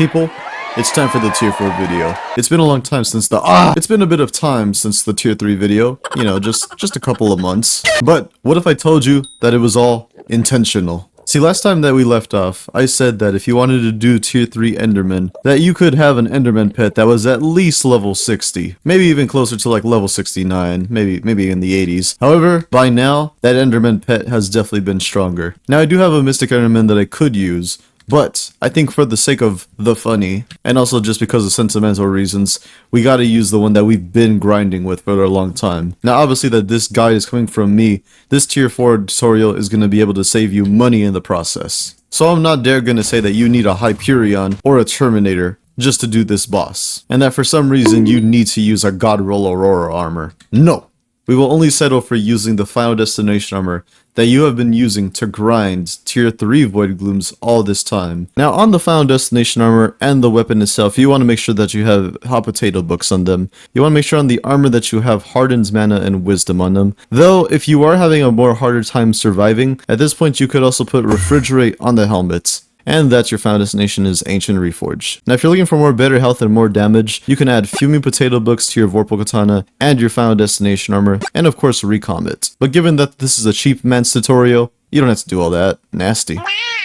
People, it's time for the tier 4 video. It's been a long time since it's been a bit of time since the tier 3 video. You know, just a couple of months. But what if I told you that it was all intentional? See, last time that we left off, I said that if you wanted to do tier 3 Enderman, that you could have an Enderman pet that was at least level 60. Maybe even closer to like level 69, maybe in the 80s. However, by now, that Enderman pet has definitely been stronger. Now, I do have a Mystic Enderman that I could use, but I think for the sake of the funny, and also just because of sentimental reasons, we gotta use the one that we've been grinding with for a long time. Now obviously that this guide is coming from me, this tier 4 tutorial is gonna be able to save you money in the process. So I'm not dare gonna say that you need a Hyperion or a Terminator just to do this boss, and that for some reason you need to use a God Roll Aurora armor. No! We will only settle for using the Final Destination armor that you have been using to grind tier 3 Voidglooms all this time. Now on the Final Destination armor and the weapon itself, you want to make sure that you have hot potato books on them. You want to make sure on the armor that you have Hardened Mana and Wisdom on them. Though if you are having a more harder time surviving, at this point you could also put Refrigerate on the helmet. And that's your Final Destination is Ancient Reforge. Now if you're looking for more better health and more damage, you can add Fuming Potato Books to your Vorpal Katana and your Final Destination armor, and of course Recomet. But given that this is a cheap man's tutorial, you don't have to do all that. Nasty.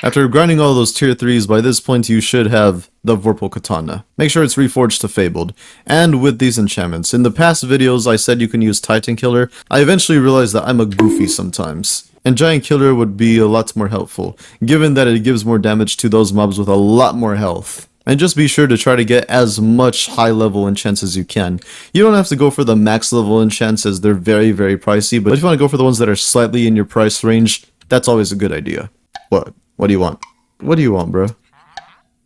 After grinding all those tier 3s, by this point you should have the Vorpal Katana. Make sure it's reforged to Fabled. And with these enchantments, in the past videos I said you can use Titan Killer. I eventually realized that I'm a goofy sometimes. And Giant Killer would be a lot more helpful, given that it gives more damage to those mobs with a lot more health. And just be sure to try to get as much high level enchants as you can. You don't have to go for the max level enchants as they're very pricey, but if you want to go for the ones that are slightly in your price range, that's always a good idea. What? What do you want? What do you want, bro?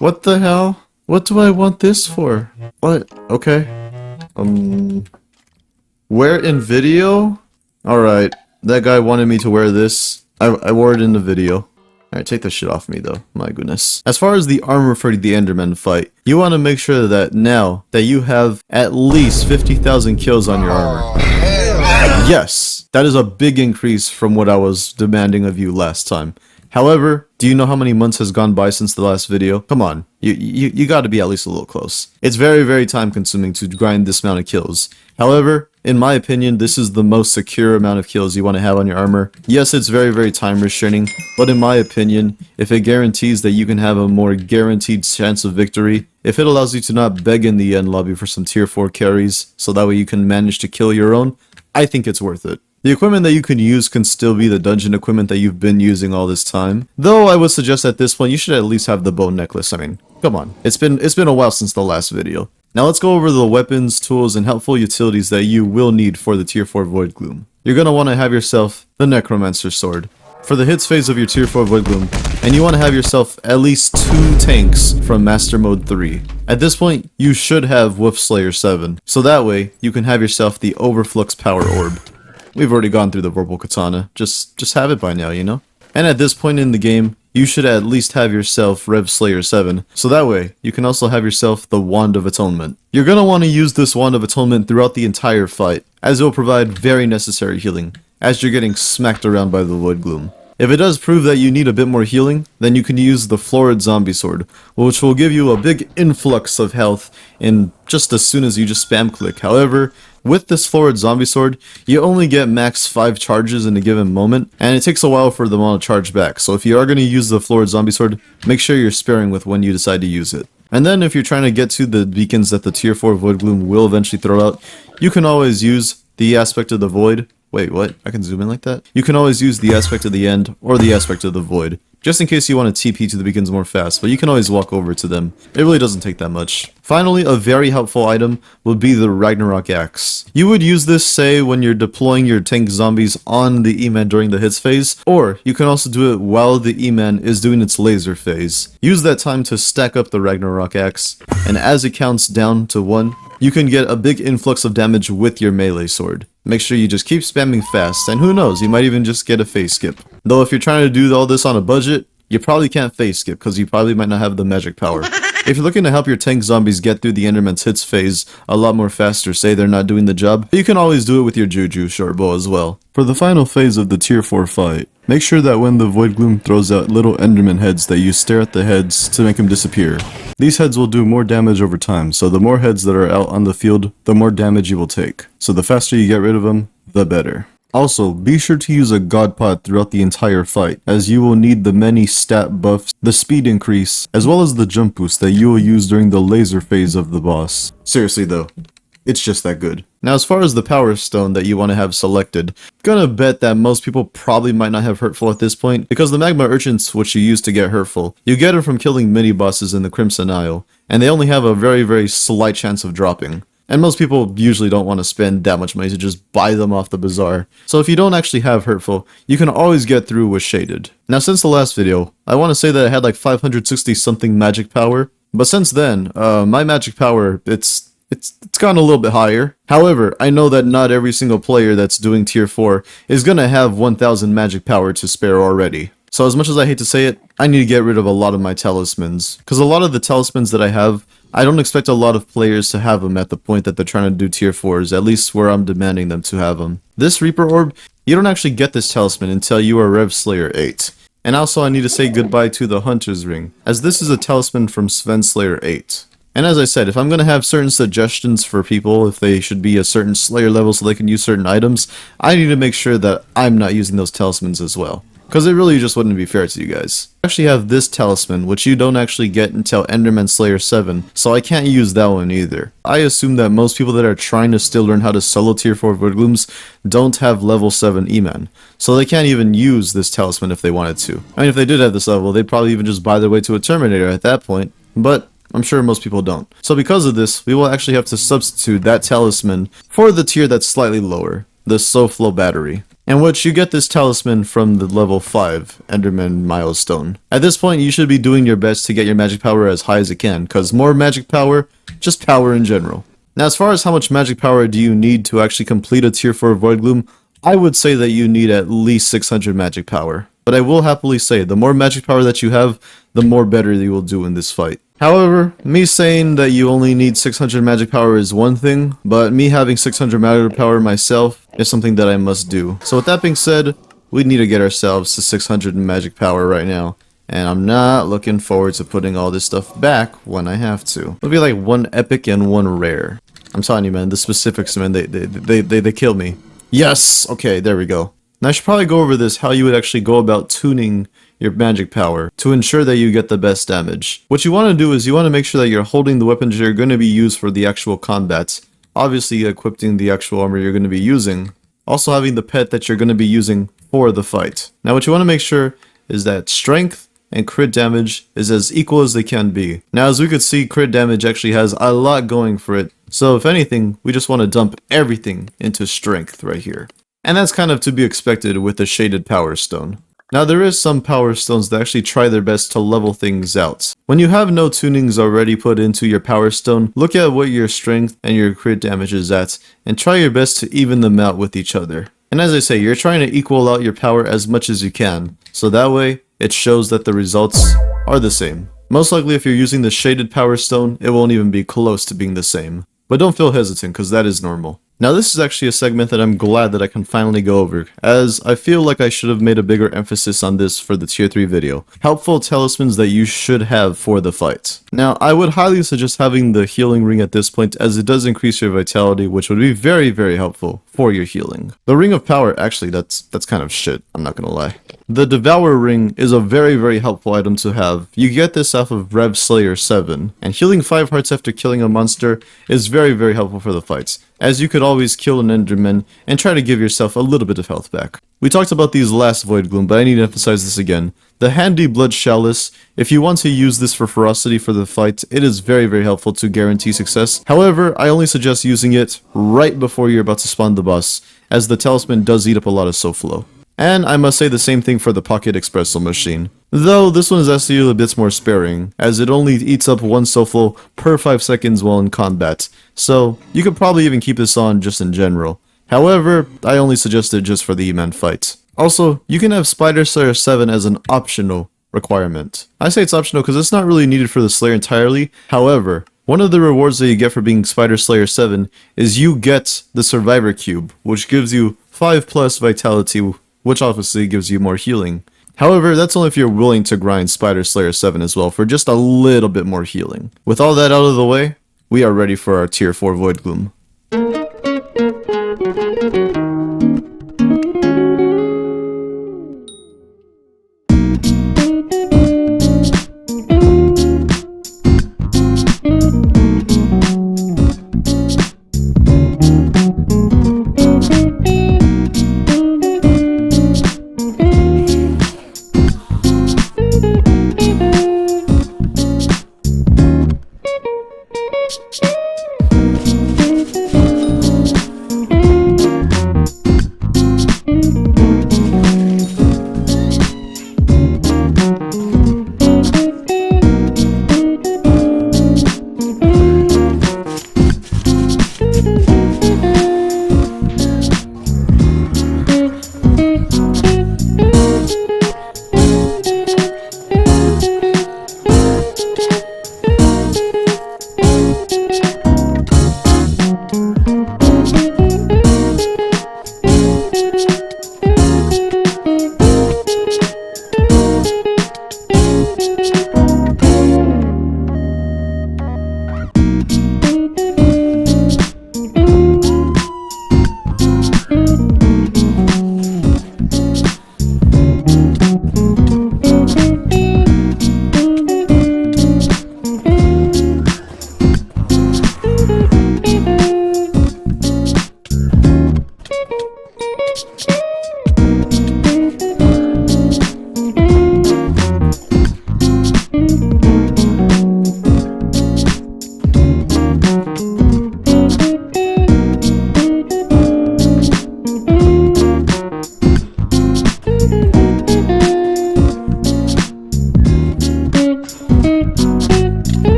What the hell? What do I want this for? What? Okay. Wear in video? Alright. That guy wanted me to wear this. I wore it in the video. Alright, take this shit off me though. My goodness. As far as the armor for the Enderman fight, you want to make sure that now that you have at least 50,000 kills on your armor. Yes, that is a big increase from what I was demanding of you last time. However, do you know how many months has gone by since the last video? Come on, you gotta be at least a little close. It's very time consuming to grind this amount of kills. However, in my opinion, this is the most secure amount of kills you want to have on your armor. Yes, it's very time restraining, but in my opinion, if it guarantees that you can have a more guaranteed chance of victory, if it allows you to not beg in the end lobby for some tier 4 carries, so that way you can manage to kill your own, I think it's worth it. The equipment that you can use can still be the dungeon equipment that you've been using all this time. Though I would suggest at this point you should at least have the bone necklace. I mean, come on. It's been a while since the last video. Now let's go over the weapons, tools, and helpful utilities that you will need for the tier 4 Voidgloom. You're going to want to have yourself the Necromancer Sword for the hits phase of your tier 4 Voidgloom, and you want to have yourself at least 2 tanks from Master Mode 3. At this point, you should have Wolf Slayer 7, so that way you can have yourself the Overflux Power Orb. We've already gone through the Vorpal Katana, just have it by now, you know? And at this point in the game, you should at least have yourself Rev Slayer 7, so that way, you can also have yourself the Wand of Atonement. You're gonna want to use this Wand of Atonement throughout the entire fight, as it will provide very necessary healing, as you're getting smacked around by the Voidgloom. If it does prove that you need a bit more healing, then you can use the Florid Zombie Sword, which will give you a big influx of health in just as soon as you just spam click. However, with this Florid Zombie Sword, you only get max 5 charges in a given moment, and it takes a while for them all to charge back. So if you are going to use the Florid Zombie Sword, make sure you're sparing with when you decide to use it. And then if you're trying to get to the beacons that the tier 4 Voidgloom will eventually throw out, you can always use the Aspect of the Void. Wait, what? I can zoom in like that? You can always use the Aspect of the End or the Aspect of the Void, just in case you want to TP to the beacons more fast, but you can always walk over to them. It really doesn't take that much. Finally, a very helpful item would be the Ragnarok Axe. You would use this, say, when you're deploying your tank zombies on the E-Man during the hits phase, or you can also do it while the E-Man is doing its laser phase. Use that time to stack up the Ragnarok Axe, and as it counts down to 1, you can get a big influx of damage with your melee sword. Make sure you just keep spamming fast, and who knows, you might even just get a phase skip. Though if you're trying to do all this on a budget, you probably can't phase skip because you probably might not have the magic power. If you're looking to help your tank zombies get through the Enderman's hits phase a lot more faster, say they're not doing the job, you can always do it with your Juju short bow as well. For the final phase of the tier 4 fight, make sure that when the Voidgloom throws out little Enderman heads that you stare at the heads to make them disappear. These heads will do more damage over time, so the more heads that are out on the field, the more damage you will take. So the faster you get rid of them, the better. Also, be sure to use a God Pod throughout the entire fight, as you will need the many stat buffs, the speed increase, as well as the jump boost that you will use during the laser phase of the boss. Seriously though, it's just that good. Now as far as the power stone that you want to have selected, gonna bet that most people probably might not have Hurtful at this point, because the magma urchins which you use to get Hurtful, you get it from killing mini bosses in the Crimson Isle, and they only have a very slight chance of dropping. And most people usually don't want to spend that much money to just buy them off the bazaar. So if you don't actually have Hurtful, you can always get through with Shaded. Now since the last video, I want to say that I had like 560 something magic power, but since then, my magic power, it's gone a little bit higher. However, I know that not every single player that's doing tier 4 is gonna have 1000 magic power to spare already. So as much as I hate to say it, I need to get rid of a lot of my talismans. Because a lot of the talismans that I have, I don't expect a lot of players to have them at the point that they're trying to do tier 4s, at least where I'm demanding them to have them. This Reaper Orb, you don't actually get this talisman until you are Rev Slayer 8. And also I need to say goodbye to the Hunter's Ring, as this is a talisman from Sven Slayer 8. And as I said, if I'm going to have certain suggestions for people, if they should be a certain Slayer level so they can use certain items, I need to make sure that I'm not using those talismans as well. Because it really just wouldn't be fair to you guys. I actually have this talisman, which you don't actually get until Enderman Slayer 7, so I can't use that one either. I assume that most people that are trying to still learn how to solo tier 4 Voidglooms don't have level 7 E-Man, so they can't even use this talisman if they wanted to. I mean, if they did have this level, they'd probably even just buy their way to a Terminator at that point, but I'm sure most people don't. So because of this, we will actually have to substitute that talisman for the tier that's slightly lower, the SoFlo Battery. In which you get this talisman from the level 5 Enderman milestone. At this point, you should be doing your best to get your magic power as high as you can, because more magic power, just power in general. Now as far as how much magic power do you need to actually complete a tier 4 Voidgloom, I would say that you need at least 600 magic power. But I will happily say, the more magic power that you have, the more better you will do in this fight. However, me saying that you only need 600 magic power is one thing, but me having 600 magic power myself is something that I must do. So with that being said, we need to get ourselves to 600 magic power right now. And I'm not looking forward to putting all this stuff back when I have to. It'll be like one epic and one rare. I'm telling you, man, the specifics, man, they kill me. Yes! Okay, there we go. Now I should probably go over this, how you would actually go about tuning your magic power to ensure that you get the best damage. What you want to do is you want to make sure that you're holding the weapons you're going to be used for the actual combat. Obviously equipping the actual armor you're going to be using. Also having the pet that you're going to be using for the fight. Now what you want to make sure is that strength and crit damage is as equal as they can be. Now as we could see, crit damage actually has a lot going for it. So if anything, we just want to dump everything into strength right here. And that's kind of to be expected with the Shaded Power Stone. Now there is some power stones that actually try their best to level things out. When you have no tunings already put into your power stone, look at what your strength and your crit damage is at, and try your best to even them out with each other. And as I say, you're trying to equal out your power as much as you can, so that way it shows that the results are the same. Most likely if you're using the Shaded Power Stone, it won't even be close to being the same. But don't feel hesitant, because that is normal. Now this is actually a segment that I'm glad that I can finally go over, as I feel like I should have made a bigger emphasis on this for the tier 3 video. Helpful talismans that you should have for the fight. Now I would highly suggest having the healing ring at this point, as it does increase your vitality, which would be very helpful for your healing. The Ring of Power, actually that's kind of shit, I'm not gonna lie. The Devour Ring is a very helpful item to have. You get this off of Rev Slayer 7, and healing 5 hearts after killing a monster is very helpful for the fights, as you could always kill an Enderman and try to give yourself a little bit of health back. We talked about these last Voidgloom, but I need to emphasize this again. The Handy Blood Chalice, if you want to use this for ferocity for the fight, it is very helpful to guarantee success. However, I only suggest using it right before you're about to spawn the boss, as the talisman does eat up a lot of SoFlo. And I must say the same thing for the Pocket Espresso Machine. Though this one is actually a bit more sparing, as it only eats up 1 SoFlo per 5 seconds while in combat. So you could probably even keep this on just in general. However, I only suggest it just for the E-Man fight. Also, you can have Spider Slayer 7 as an optional requirement. I say it's optional because it's not really needed for the Slayer entirely. However, one of the rewards that you get for being Spider Slayer 7 is you get the Survivor Cube, which gives you 5+ vitality, which obviously gives you more healing. However, that's only if you're willing to grind Spider Slayer 7 as well for just a little bit more healing. With all that out of the way, we are ready for our tier 4 Voidgloom.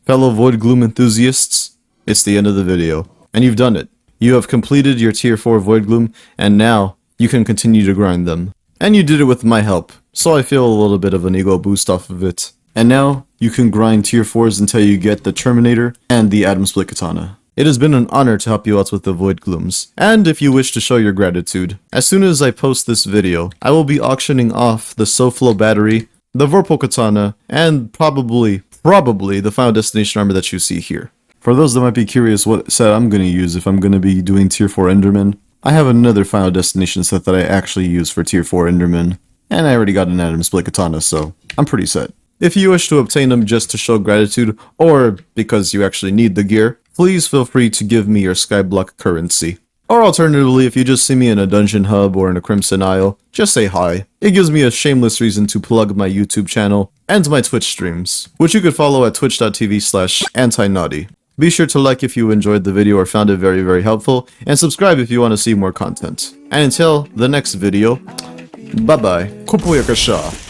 Fellow Voidgloom enthusiasts, it's the end of the video, and you've done it. You have completed your tier 4 Voidgloom, and now you can continue to grind them. And you did it with my help, so I feel a little bit of an ego boost off of it. And now, you can grind tier 4s until you get the Terminator and the Atom Split Katana. It has been an honor to help you out with the Voidglooms, and if you wish to show your gratitude, as soon as I post this video, I will be auctioning off the SoFlo battery, the Vorpal Katana, and probably the Final Destination armor that you see here. For those that might be curious what set I'm going to use if I'm going to be doing tier 4 Enderman, I have another Final Destination set that I actually use for tier 4 Enderman, and I already got an Atom Split Katana, so I'm pretty set. If you wish to obtain them just to show gratitude, or because you actually need the gear, please feel free to give me your Skyblock currency. Or alternatively, if you just see me in a dungeon hub or in a Crimson Isle, just say hi. It gives me a shameless reason to plug my YouTube channel and my Twitch streams, which you could follow at twitch.tv/antinaughty. Be sure to like if you enjoyed the video or found it very, very helpful, and subscribe if you want to see more content. And until the next video, bye bye. Kupuya kasha.